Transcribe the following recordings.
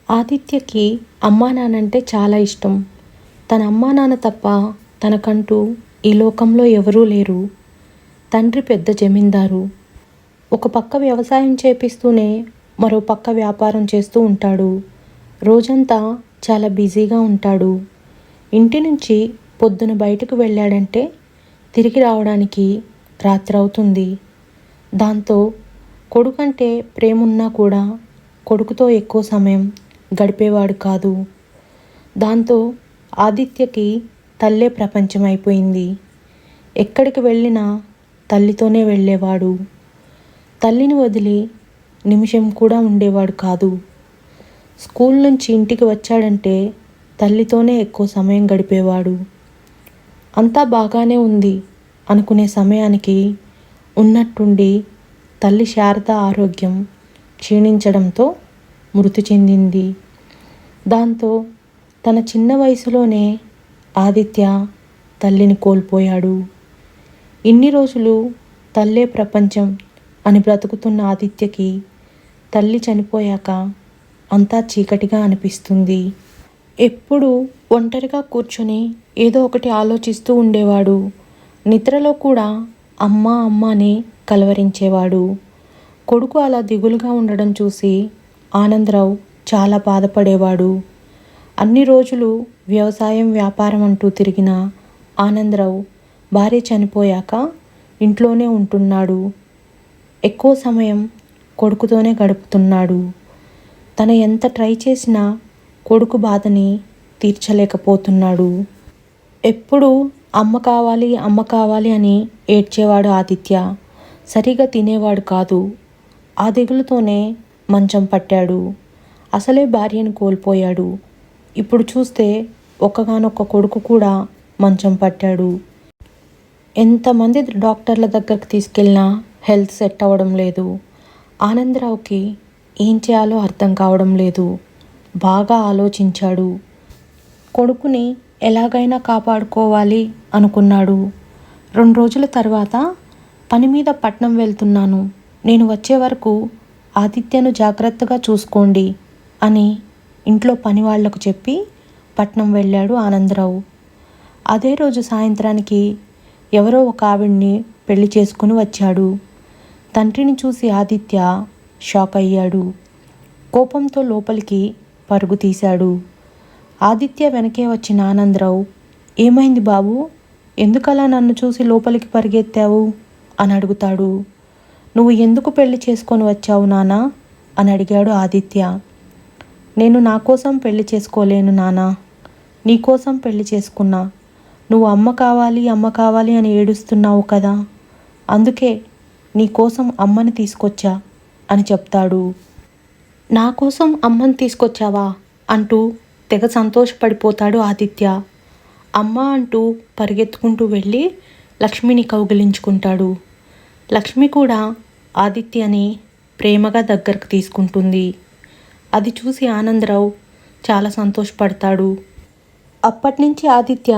ఆదిత్యకి అమ్మా నాన్నంటే చాలా ఇష్టం. తన అమ్మా నాన్న తప్ప తనకంటూ ఈ లోకంలో ఎవరూ లేరు. తండ్రి పెద్ద జమీందారు. ఒక పక్క వ్యవసాయం చేపిస్తూనే మరో పక్క వ్యాపారం చేస్తూ ఉంటాడు. రోజంతా చాలా బిజీగా ఉంటాడు. ఇంటి నుంచి పొద్దున బయటకు వెళ్ళాడంటే తిరిగి రావడానికి రాత్రి అవుతుంది. దాంతో కొడుకంటే ప్రేమున్నా కూడా కొడుకుతో ఎక్కువ సమయం గడిపేవాడు కాదు. దాంతో ఆదిత్యకి తల్లే ప్రపంచం అయిపోయింది. ఎక్కడికి వెళ్ళినా తల్లితోనే వెళ్ళేవాడు. తల్లిని వదిలి నిమిషం కూడా ఉండేవాడు కాదు. స్కూల్ నుంచి ఇంటికి వచ్చాడంటే తల్లితోనే ఎక్కువ సమయం గడిపేవాడు. అంతా బాగానే ఉంది అనుకునే సమయానికి ఉన్నట్టుండి తల్లి శారద ఆరోగ్యం క్షీణించడంతో మృతి చెందింది. దాంతో తన చిన్న వయసులోనే ఆదిత్య తల్లిని కోల్పోయాడు. ఇన్ని రోజులు తల్లే ప్రపంచం అని బ్రతుకుతున్న ఆదిత్యకి తల్లి చనిపోయాక అంతా చీకటిగా అనిపిస్తుంది. ఎప్పుడూ ఒంటరిగా కూర్చొని ఏదో ఒకటి ఆలోచిస్తూ ఉండేవాడు. నిద్రలో కూడా అమ్మ అమ్మ అని కలవరించేవాడు. కొడుకు అలా దిగులుగా ఉండడం చూసి ఆనందరావు చాలా బాధపడేవాడు. అన్ని రోజులు వ్యవసాయం వ్యాపారం అంటూ తిరిగిన ఆనందరావు భార్య చనిపోయాక ఇంట్లోనే ఉంటున్నాడు. ఎక్కువ సమయం కొడుకుతోనే గడుపుతున్నాడు. తను ఎంత ట్రై చేసినా కొడుకు బాధని తీర్చలేకపోతున్నాడు. ఎప్పుడూ అమ్మ కావాలి అమ్మ కావాలి అని ఏడ్చేవాడు ఆదిత్య. సరిగా తినేవాడు కాదు. ఆ దిగులుతోనే మంచం పట్టాడు. అసలే భార్యను కోల్పోయాడు. ఇప్పుడు చూస్తే ఒక్కగానొక్క కొడుకు కూడా మంచం పట్టాడు. ఎంతమంది డాక్టర్ల దగ్గరకు తీసుకెళ్ళినా హెల్త్ సెట్ అవ్వడం లేదు. ఆనందరావుకి ఏం చేయాలో అర్థం కావడం లేదు. బాగా ఆలోచించాడు. కొడుకుని ఎలాగైనా కాపాడుకోవాలి అనుకున్నాడు. 2 రోజుల తర్వాత పని మీద పట్నం వెళ్తున్నాను. నేను వచ్చే వరకు ఆదిత్యను జాగ్రత్తగా చూసుకోండి అని ఇంట్లో పని వాళ్లకు చెప్పి పట్నం వెళ్ళాడు ఆనందరావు. అదే రోజు సాయంత్రానికి ఎవరో ఒక ఆవిడ్ని పెళ్లి చేసుకుని వచ్చాడు. తండ్రిని చూసి ఆదిత్య షాక్ అయ్యాడు. కోపంతో లోపలికి పరుగు తీశాడు. ఆదిత్య వెనకే వచ్చిన ఆనందరావు, ఏమైంది బాబు, ఎందుకలా నన్ను చూసి లోపలికి పరిగెత్తావు అని అడుగుతాడు. నువ్వు ఎందుకు పెళ్లి చేసుకొని వచ్చావు నానా అని అడిగాడు ఆదిత్య. నేను నా కోసం పెళ్లి చేసుకోలేను నానా, నీ కోసం పెళ్లి చేసుకున్నా. నువ్వు అమ్మ కావాలి అమ్మ కావాలి అని ఏడుస్తున్నావు కదా, అందుకే నీ కోసం అమ్మని తీసుకొచ్చా అని చెప్తాడు. నా కోసం అమ్మని తీసుకొచ్చావా అంటూ తెగ సంతోషపడిపోతాడు ఆదిత్య. అమ్మ అంటూ పరిగెత్తుకుంటూ వెళ్ళి లక్ష్మిని కౌగిలించుకుంటాడు. లక్ష్మి కూడా ఆదిత్యని ప్రేమగా దగ్గరకు తీసుకుంటుంది. అది చూసి ఆనందరావు చాలా సంతోషపడతాడు. అప్పటినుంచి ఆదిత్య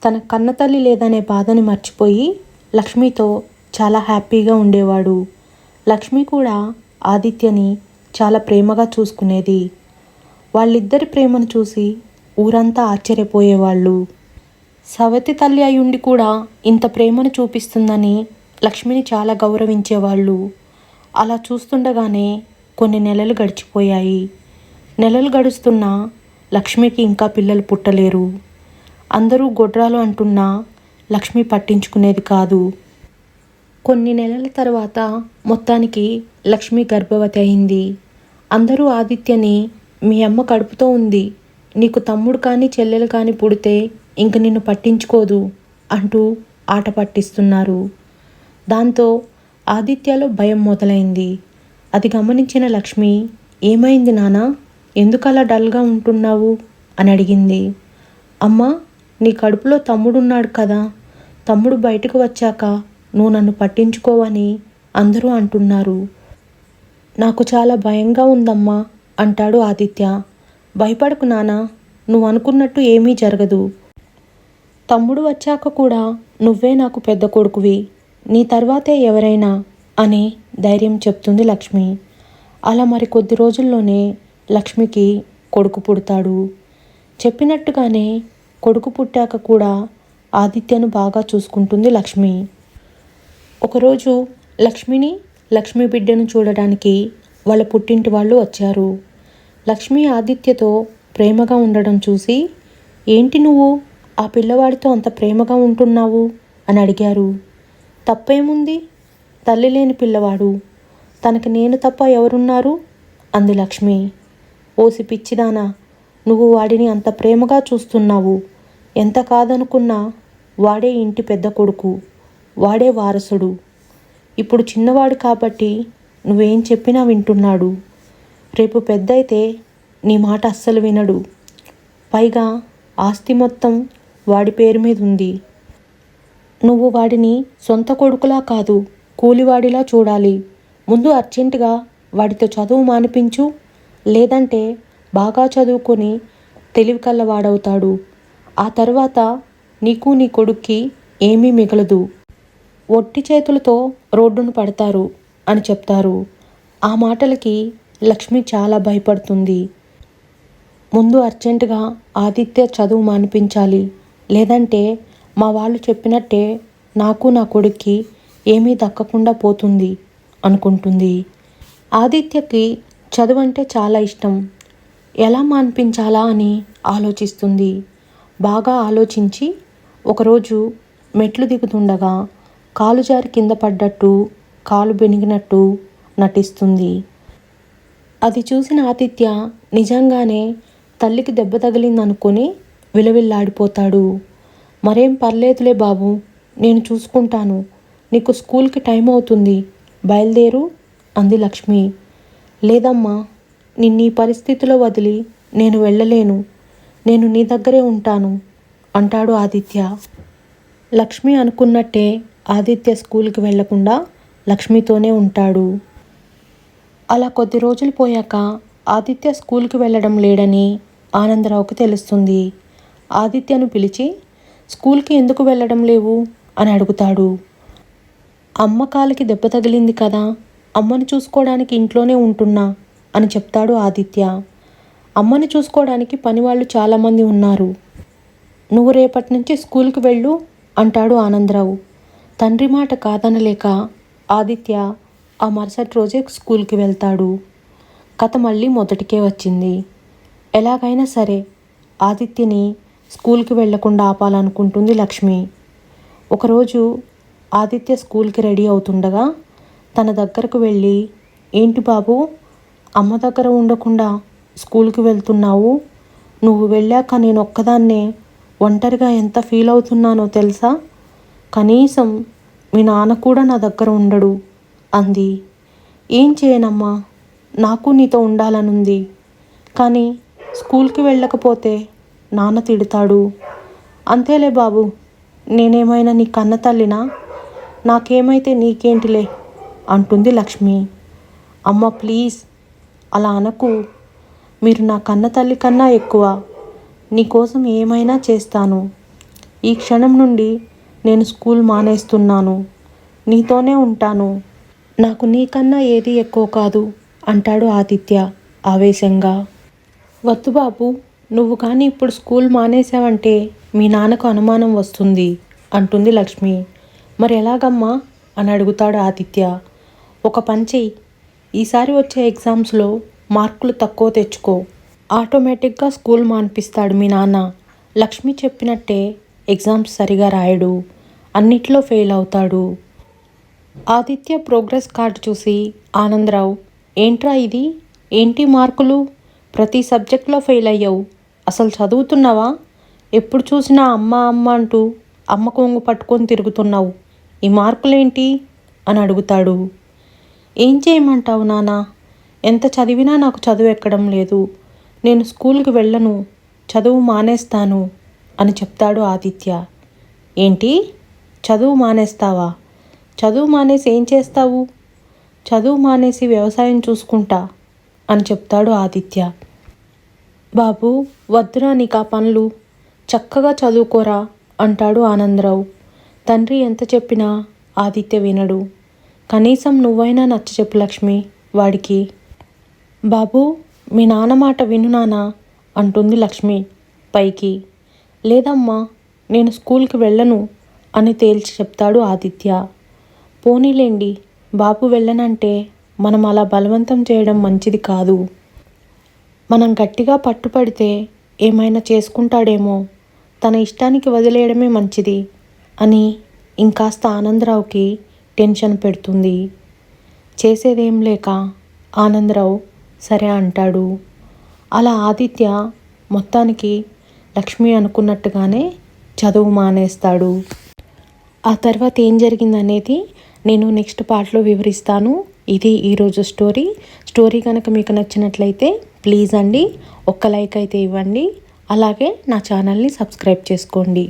తన కన్నతల్లి లేదనే బాధని మర్చిపోయి లక్ష్మితో చాలా హ్యాపీగా ఉండేవాడు. లక్ష్మి కూడా ఆదిత్యని చాలా ప్రేమగా చూసుకునేది. వాళ్ళిద్దరి ప్రేమను చూసి ఊరంతా ఆశ్చర్యపోయేవాళ్ళు. సవతి తల్లి అయ్యుండి కూడా ఇంత ప్రేమను చూపిస్తుందని లక్ష్మిని చాలా గౌరవించేవాళ్ళు. అలా చూస్తుండగానే కొన్ని నెలలు గడిచిపోయాయి. నెలలు గడుస్తున్నా లక్ష్మికి ఇంకా పిల్లలు పుట్టలేరు. అందరూ గొడ్రాలు అంటున్నా లక్ష్మి పట్టించుకునేది కాదు. కొన్ని నెలల తర్వాత మొత్తానికి లక్ష్మి గర్భవతి అయింది. అందరూ ఆదిత్యని, మీ అమ్మ కడుపుతో ఉంది, నీకు తమ్ముడు కానీ చెల్లెలు కానీ పుడితే ఇంక నిన్ను పట్టించుకోదు అంటూ ఆట పట్టిస్తున్నారు. దాంతో ఆదిత్యలో భయం మొదలైంది. అది గమనించిన లక్ష్మి, ఏమైంది నానా, ఎందుకలా డల్గా ఉంటున్నావు అని అడిగింది. అమ్మా, నీ కడుపులో తమ్ముడున్నాడు కదా, తమ్ముడు బయటకు వచ్చాక నువ్వు నన్ను పట్టించుకోవని అందరూ అంటున్నారు. నాకు చాలా భయంగా ఉందమ్మా అంటాడు ఆదిత్య. భయపడకు నానా, నువ్వు అనుకున్నట్టు ఏమీ జరగదు. తమ్ముడు వచ్చాక కూడా నువ్వే నాకు పెద్ద కొడుకువి, నీ తర్వాతే ఎవరైనా అని ధైర్యం చెప్తుంది లక్ష్మి. అలా మరి కొద్ది రోజుల్లోనే లక్ష్మికి కొడుకు పుడతాడు. చెప్పినట్టుగానే కొడుకు పుట్టాక కూడా ఆదిత్యను బాగా చూసుకుంటుంది లక్ష్మి. ఒకరోజు లక్ష్మి బిడ్డను చూడడానికి వాళ్ళ పుట్టింటి వాళ్ళు వచ్చారు. లక్ష్మి ఆదిత్యతో ప్రేమగా ఉండడం చూసి, ఏంటి నువ్వు ఆ పిల్లవాడితో అంత ప్రేమగా ఉంటున్నావు అని అడిగారు. తప్పేముంది, తల్లి లేని పిల్లవాడు, తనకి నేను తప్ప ఎవరున్నారు అంది లక్ష్మి. ఓసి పిచ్చిదానా, నువ్వు వాడిని అంత ప్రేమగా చూస్తున్నావు. ఎంత కాదనుకున్నా వాడే ఇంటి పెద్ద కొడుకు, వాడే వారసుడు. ఇప్పుడు చిన్నవాడు కాబట్టి నువ్వేం చెప్పినా వింటున్నాడు. రేపు పెద్దయితే నీ మాట అస్సలు వినడు. పైగా ఆస్తి మొత్తం వాడి పేరు మీద ఉంది. నువ్వు వాడిని సొంత కొడుకులా కాదు, కూలివాడిలా చూడాలి. ముందు అర్జెంటుగా వాడితో చదువు మానిపించు, లేదంటే బాగా చదువుకొని తెలివి కల్లవాడవుతాడు. ఆ తర్వాత నీకు నీ కొడుక్కి ఏమీ మిగలదు. ఒట్టి చేతులతో రోడ్డును పడతారు అని చెప్తారు. ఆ మాటలకి లక్ష్మి చాలా భయపడుతుంది. ముందు అర్జెంటుగా ఆదిత్య చదువు మానిపించాలి, లేదంటే మా వాళ్ళు చెప్పినట్టే నాకు నా కొడుక్కి ఏమీ దక్కకుండా పోతుంది అనుకుంటుంది. ఆదిత్యకి చదువు అంటే చాలా ఇష్టం. ఎలా మానిపించాలా అని ఆలోచిస్తుంది. బాగా ఆలోచించి ఒకరోజు మెట్లు దిగుతుండగా కాలు జారి కింద పడ్డట్టు, కాలు బెనిగినట్టు నటిస్తుంది. అది చూసిన ఆదిత్య నిజంగానే తల్లికి దెబ్బ తగిలిందనుకొని విలవిల్లాడిపోతాడు. మరేం పర్లేదులే బాబు, నేను చూసుకుంటాను. నీకు స్కూల్కి టైం అవుతుంది, బయలుదేరు అంది లక్ష్మి. లేదమ్మా, నిన్నీ పరిస్థితిలో వదిలి నేను వెళ్ళలేను. నేను నీ దగ్గరే ఉంటాను అంటాడు ఆదిత్య. లక్ష్మి అనుకున్నట్టే ఆదిత్య స్కూల్కి వెళ్లకుండా లక్ష్మితోనే ఉంటాడు. అలా కొద్ది రోజులు పోయాక ఆదిత్య స్కూల్కి వెళ్ళడం లేడని ఆనందరావుకి తెలుస్తుంది. ఆదిత్యను పిలిచి, స్కూల్కి ఎందుకు వెళ్ళడం లేవు అని అడుగుతాడు. అమ్మ కాలికి దెబ్బ తగిలింది కదా, అమ్మని చూసుకోవడానికి ఇంట్లోనే ఉంటున్నా అని చెప్తాడు ఆదిత్య. అమ్మని చూసుకోవడానికి పనివాళ్ళు చాలామంది ఉన్నారు. నువ్వు రేపటి నుంచి స్కూల్కి వెళ్ళు అంటాడు ఆనందరావు. తండ్రి మాట కాదనలేక ఆదిత్య ఆ మరుసటి రోజే స్కూల్కి వెళ్తాడు. కథ మళ్ళీ మొదటికే వచ్చింది. ఎలాగైనా సరే ఆదిత్యని స్కూల్కి వెళ్లకుండా ఆపాలనుకుంటుంది లక్ష్మి. ఒకరోజు ఆదిత్య స్కూల్కి రెడీ అవుతుండగా తన దగ్గరకు వెళ్ళి, ఏంటి బాబు, అమ్మ దగ్గర ఉండకుండా స్కూల్కి వెళ్తున్నావు? నువ్వు వెళ్ళాక నేను ఒక్కదాన్నే ఒంటరిగా ఎంత ఫీల్ అవుతున్నానో తెలుసా? కనీసం మీ నాన్న కూడా నా దగ్గర ఉండడు అంది. ఏం చేయనమ్మా, నాకు నీతో ఉండాలనుంది. కానీ స్కూల్కి వెళ్ళకపోతే నాన్న తిడతాడు. అంతేలే బాబు, నేనేమైనా నీ కన్న తల్లినా? నాకేమైతే నీకేంటిలే అంటుంది లక్ష్మి. అమ్మ ప్లీజ్ అలా అనకు. మీరు నా కన్న తల్లి కన్నా ఎక్కువ. నీకోసం ఏమైనా చేస్తాను. ఈ క్షణం నుండి నేను స్కూల్ మానేస్తున్నాను. నీతోనే ఉంటాను. నాకు నీకన్నా ఏది ఎక్కువ కాదు అంటాడు ఆదిత్య ఆవేశంగా. వద్దు బాబు, నువ్వు కానీ ఇప్పుడు స్కూల్ మానేసావంటే మీ నాన్నకు అనుమానం వస్తుంది అంటుంది లక్ష్మి. మరి ఎలాగమ్మా అని అడుగుతాడు ఆదిత్య. ఒక పని చెయ్యి, ఈసారి వచ్చే ఎగ్జామ్స్లో మార్కులు తక్కువ తెచ్చుకో. ఆటోమేటిక్గా స్కూల్ మానిపిస్తాడు మీ నాన్న. లక్ష్మి చెప్పినట్టే ఎగ్జామ్స్ సరిగా రాయడు, అన్నిట్లో ఫెయిల్ అవుతాడు. ఆదిత్య ప్రోగ్రెస్ కార్డు చూసి ఆనందరావు, ఏంట్రా ఇది, ఏంటి మార్కులు, ప్రతి సబ్జెక్ట్లో ఫెయిల్ అయ్యావు, అసలు చదువుతున్నావా? ఎప్పుడు చూసినా అమ్మ అమ్మ అంటూ అమ్మ కొంగు పట్టుకొని తిరుగుతున్నావు, ఈ మార్కులేంటి అని అడుగుతాడు. ఏం చేయమంటావు నాన్న, ఎంత చదివినా నాకు చదువు ఎక్కడం లేదు. నేను స్కూల్కి వెళ్ళను, చదువు మానేస్తాను అని చెప్తాడు ఆదిత్య. ఏంటి, చదువు మానేస్తావా? చదువు మానేసి ఏం చేస్తావు? చదువు మానేసి వ్యవసాయం చూసుకుంటా అని చెప్తాడు ఆదిత్య. బాబు వద్దురా నీకు ఆ పనులు, చక్కగా చదువుకోరా అంటాడు ఆనందరావు. తండ్రి ఎంత చెప్పినా ఆదిత్య వినడు. కనీసం నువ్వైనా నచ్చ చెప్పు లక్ష్మి వాడికి. బాబు మీ నాన్న మాట విను నాన్న, అంటుంది లక్ష్మి పైకి. లేదమ్మా, నేను స్కూల్కి వెళ్ళను అని తేల్చి చెప్తాడు ఆదిత్య. పోనీలేండి, బాబు వెళ్ళనంటే మనం అలా బలవంతం చేయడం మంచిది కాదు. మనం గట్టిగా పట్టుపడితే ఏమైనా చేసుకుంటాడేమో, తన ఇష్టానికి వదిలేయడమే మంచిది అని ఇంకాస్త ఆనందరావుకి టెన్షన్ పెడుతుంది. చేసేదేం లేక ఆనందరావు సరే అంటాడు. అలా ఆదిత్య మొత్తానికి లక్ష్మి అనుకున్నట్టుగానే చదువు మానేస్తాడు. ఆ తర్వాత ఏం జరిగిందనేది నేను నెక్స్ట్ పార్ట్లో వివరిస్తాను. ఇది ఈరోజు స్టోరీ కనుక మీకు నచ్చినట్లయితే ప్లీజ్ అండి ఒక్క లైక్ అయితే ఇవ్వండి. అలాగే నా ఛానల్ని సబ్స్క్రైబ్ చేసుకోండి.